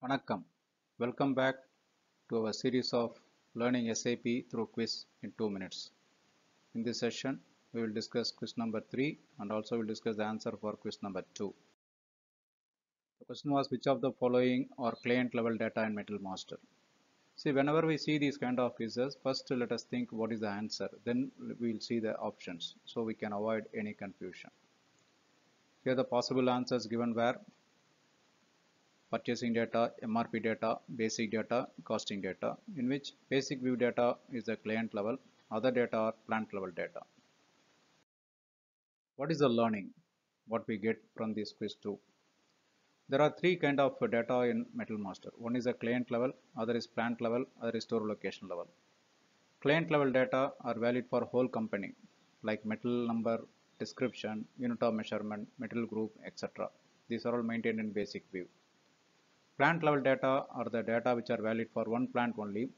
Vanakkam. Welcome back to our series of learning SAP through quiz in 2 minutes. In this session, we will discuss quiz number 3 and also will discuss the answer for quiz number 2. The question was, which of the following are client level data in MetalMaster? See, whenever we see these kind of quizzes, first let us think what is the answer, then we will see the options so we can avoid any confusion. Here the possible answers given were purchasing data, MRP data, basic data, costing data, in which basic view data is the client level, other data are plant level data. What is the learning? What we get from this quiz 2? There are three kind of data in MetalMaster. One is a client level, other is plant level, other is store location level. Client level data are valid for whole company, like metal number, description, unit of measurement, metal group, etc. These are all maintained in basic view. Plant level data are the data which are valid for one plant only,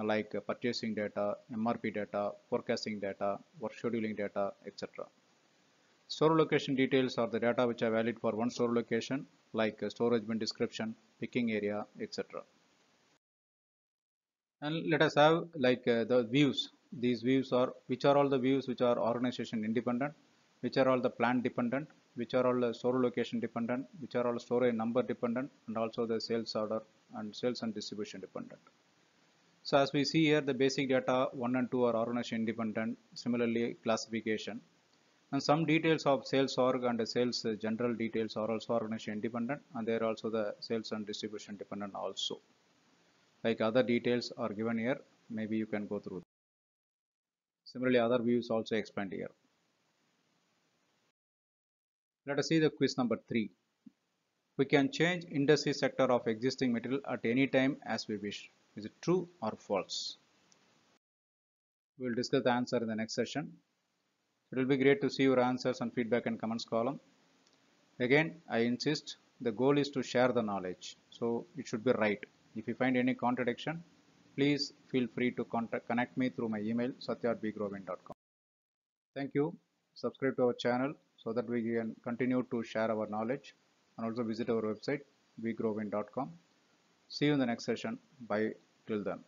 like purchasing data, MRP data, forecasting data, work scheduling data, etc. Store location details are the data which are valid for one store location, like storage bin description, picking area, etc. And let us have like the views. These views are which are all the views which are organization independent, which are all the plant dependent, which are all the store location dependent, which are all storage number dependent, and also the sales order and sales and distribution dependent. So as we see here, the basic data 1 and 2 are organization independent. Similarly, classification and some details of sales org and the sales general details are also organization independent, and they are also the sales and distribution dependent also. Like other details are given here, maybe you can go through. Similarly, other views also explained here. Let us see the quiz number 3. We can change industry sector of existing material at any time as we wish. Is it true or false? We will discuss the answer in the next session. It will be great to see your answers and feedback in comments column. Again, I insist, the goal is to share the knowledge, so it should be right. If you find any contradiction, please feel free to connect me through my email satya@vgroven.com. Thank you. Subscribe to our channel so that we can continue to share our knowledge, and also visit our website vgroven.com. See you in the next session. Bye till then.